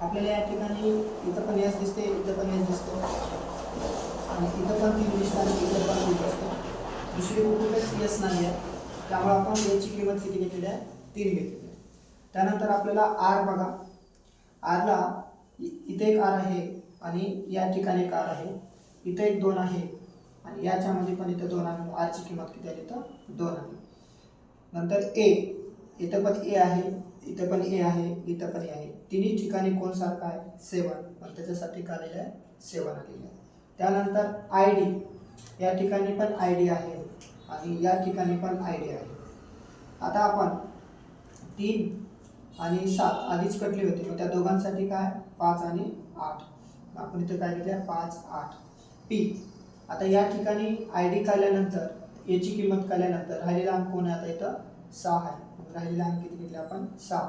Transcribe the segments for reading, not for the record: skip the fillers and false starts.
आपल्याला या ठिकाणी इथं पण एस दिसते, इथं पण एस दिसतो आणि इथं पण 3 दिसतं आणि इथं पण 3 दिसतं. दुसरी कुठेच एस नाही आहे, त्यामुळे आपण याची किंमत किती घेतलेली आहे? 3 घेतलेली आहे. त्यानंतर आपल्याला आर बघा, आरला इथे एक आर आहे आणि या ठिकाणी एक आर आहे, इथे एक 2 आहे आणि याच्यामध्ये पण इथं 2 आहे. आरची किंमत किती आहे? इथं 2 आहे. नंतर ए, इथं पण ए आहे, इथं पण ए आहे, इथं पण ए आहे. तिन्ही ठिकाणी कोण सारखा आहे? 7. पण त्याच्यासाठी काय आलेलं आहे? 7 आलेलं आहे. त्यानंतर आय डी, या ठिकाणी पण आय डी आहे आणि या ठिकाणी पण आय डी आहे. आता आपण 3 आणि 7 आधीच कटली होती, मग त्या दोघांसाठी काय? 5 आणि 8. आपण इथं काय घेतलं? 5, 8. पी, आता या ठिकाणी आय डी काढल्यानंतर याची किंमत काढल्यानंतर राहिलेला अंक कोण आहे? आता इथं 6 आहे. राहिलेला अंक किती घेतले आपण? 6.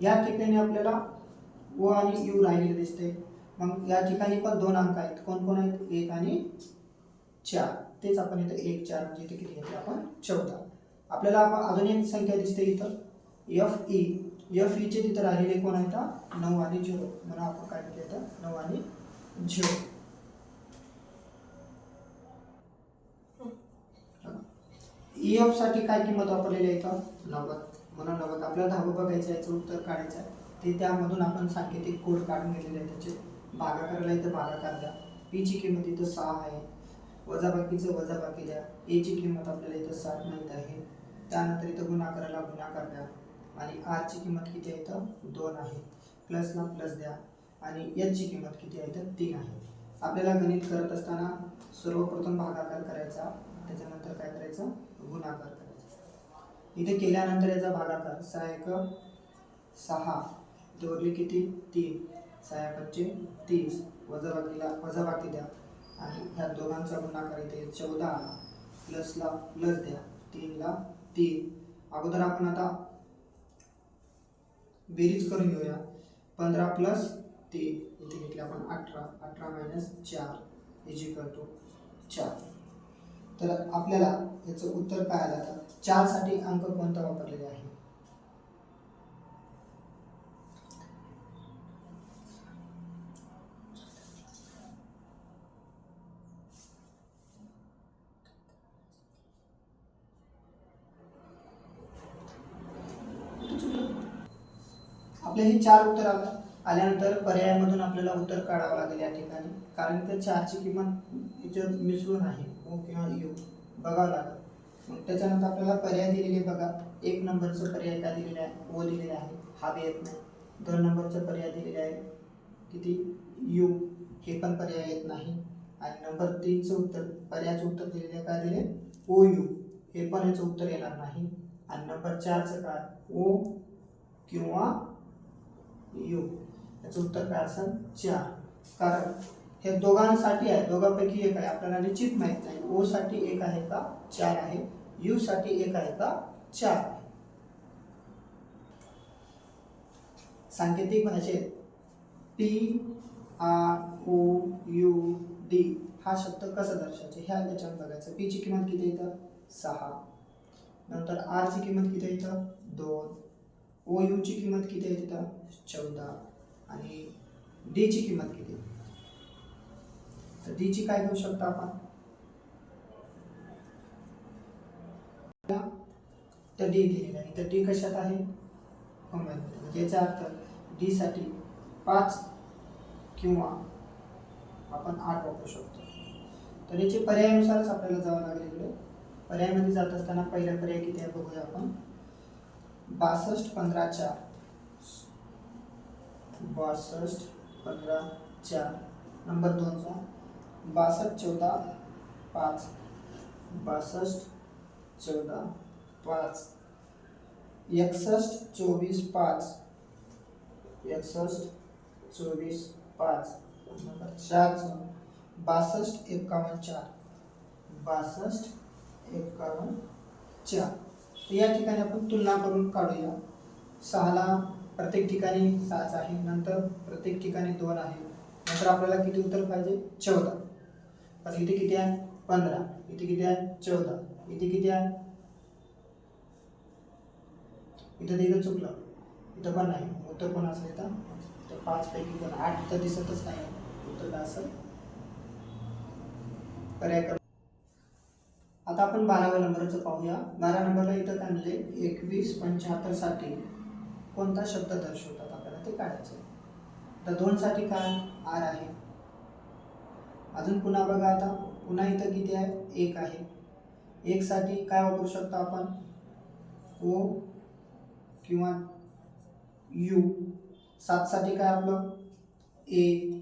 या ठिकाणी आपल्याला ओ आणि यू राहिलेले दिसते. मग या ठिकाणी पण 2 अंक आहेत. कोण कोण आहेत? 1 आणि 4. तेच आपण इथं 1, 4 म्हणजे इथे किती घेतले आपण? 14. आपल्याला अजून एक संख्या दिसते इथं एफ ई. एफ ईचे तिथं राहिलेले कोण आहेत? 9 आणि 0. म्हणून आपण काय घेतलं इथं? 9 आणि 0. ईएफ साठी काय किंमत वापरलेली आहे इथं? 90. म्हणून 90. आपल्याला 10 बघायचं, याचं उत्तर काढायचं आहे. ते त्यामधून आपण सांकेतिक कोड काढून घेतलेले आहे. त्याचे भागाकाराला इथं भागाकार द्या. पी ची किंमत इथं 6 आहे. वजाबाकीचं वजाबाकी द्या. ए ची किंमत आपल्याला इथं 7 माहीत आहे. त्यानंतर इथं गुणाकाराला गुणाकार द्या आणि आर ची किंमत किती आहे? इथं 2 आहे. प्लसला प्लस द्या आणि एच ची किंमत किती आहे? इथं 3 आहे. आपल्याला गणित करत असताना सर्वप्रथम भागाकार करायचा, त्याच्यानंतर काय करायचं? गुणाकार करायचा. इथे केल्यानंतर याचा भागाकार 6 1 6, इथे उरले किती? 3. 6 5 30. वजाबाकीला वजाबाकी द्या आणि ह्या दोघांचा गुणाकार इथे 14 आला. प्लसला प्लस द्या, 3 ला 3. अगोदर आपण आता बेरीज करून घेऊया. 15 प्लस 3 इथे घेतले आपण 18. 18 मायनस 4 इज इक्वल टू 4. तर आपल्याला याचं उत्तर काय आलं? आता 4 साठी अंक कोणता वापरलेला आहे? आपले हे 4 उत्तर आल्यानंतर पर्यायामधून आपल्याला उत्तर काढावं लागेल या ठिकाणी, कारण तर 4 ची किंमत याच्यात मिसळून आहे, ओ किंवा यू बघावं लागेल. मग त्याच्यानंतर आपल्याला पर्याय दिलेले बघा. 1 नंबरचं पर्याय काय दिलेला आहे? ओ दिलेला आहे, हा बी येत नाही. 2 नंबरचं पर्याय दिलेला आहे किती? यू, हे पण पर्याय येत नाही. आणि नंबर 3चं उत्तर पर्यायाचं उत्तर दिलेलं काय दिले? ओ यू, हे पण याचं उत्तर येणार नाही. आणि नंबर 4चं काय? ओ किंवा यू, याचं उत्तर काय असेल? 4. कारण हे दोघांसाठी आहे, दोघांपैकी एक आहे, आपल्याला निश्चित माहित नाही ओ साठी 1 आहे का 4 आहे, यू साठी 1 आहे का 4 आहे. सांकेतिक भाषेत P R O U D हा शब्द कसा दर्शवायचा ह्या याच्यावर बघायचं. पी ची किंमत किती इथं? 6. नंतर आर ची किंमत किती इथं? 2. ओ यू ची किंमत किती आहे तिथं? 14. आणि डी ची किंमत किती? तर डी ची काय घेऊ शकतो आपण? तर डी दिलेला आहे, तर डी कशात आहे? कंबाईनमध्ये. म्हणजे याचा अर्थ डी साठी 5 किंवा आपण 8 वापरू शकतो. तर याचे पर्यायानुसारच आपल्याला जावं लागेल. इकडे पर्यायामध्ये जात असताना पहिला पर्याय किती आहे बघूया आपण. 62 15 4. 62 15 4. नंबर 2चा 62 14 5. 62 14 5. 61 24 5. 61 24 5. नंबर 4चा 62 51 4. 62 51 4. या ठिकाणी आपण तुलना करून काढूया. 6ला प्रत्येक ठिकाणी 6च आहे, नंतर प्रत्येक ठिकाणी 2 आहे. नंतर आपल्याला किती उत्तर पाहिजे? 14. पण इथे किती आहे? 15. इथे किती आहे? 14. इथे किती आहे? इथं देखील चुकलं, इथं पण नाही. उत्तर पण असेल इथं 5 पैकी पण 8 तर दिसतच नाही. उत्तर काय असेल? पर्याय क्रमांक. आता आपण 12व्या नंबरचं पाहूया. 12 नंबरला इथं काय म्हणजे 2175 साठी कोणता शब्द दर्शवतात आपल्याला ते काढायचं आहे. तर 2 साठी काय आर आहे. अजून पुन्हा बघा, आता पुन्हा इथं किती आहे? 1 आहे. 1 साठी काय वापरू शकतो आपण? ओ किंवा यू. 7 साठी काय आपलं? ए.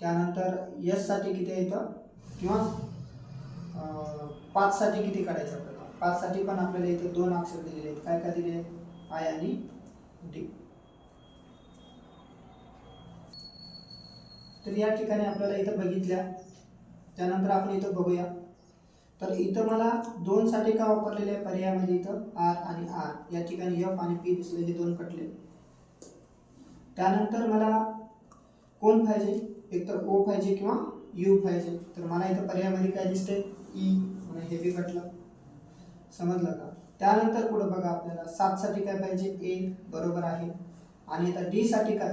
त्यानंतर एस साठी किती आहे इथं? किंवा 5 साठी किती काढायचं आपल्याला? 5 साठी पण आपल्याला इथे 2 अक्षर दिलेले आहेत. काय काय दिले आहेत? आय आणि डी. तर या ठिकाणी आपल्याला इथं बघितल्या. त्यानंतर आपण इथं बघूया. तर इथं मला 2 साठी काय वापरलेले आहे पर्यायामध्ये? इथं आर आणि आर. या ठिकाणी एफ आणि पी दिसले, हे 2 कटले. त्यानंतर मला कोण पाहिजे? एकतर ओ पाहिजे किंवा यू पाहिजे. तर मला इथं पर्यायामध्ये काय दिसते? ई. म्हणून हे बी कटलं. समजलं का? त्यानंतर पुढे बघा, आपल्याला 7 साठी काय पाहिजे? ए. बरोबर आहे. आणि आता डी साठी काय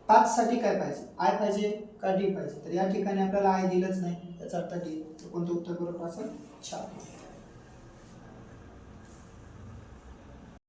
5 साठी काय पाहिजे? आय पाहिजे का डी पाहिजे? तर या ठिकाणी आपल्याला आय दिलंच नाही, याचा अर्थ डी. तर कोणतं उत्तर बरोबर असेल? 4.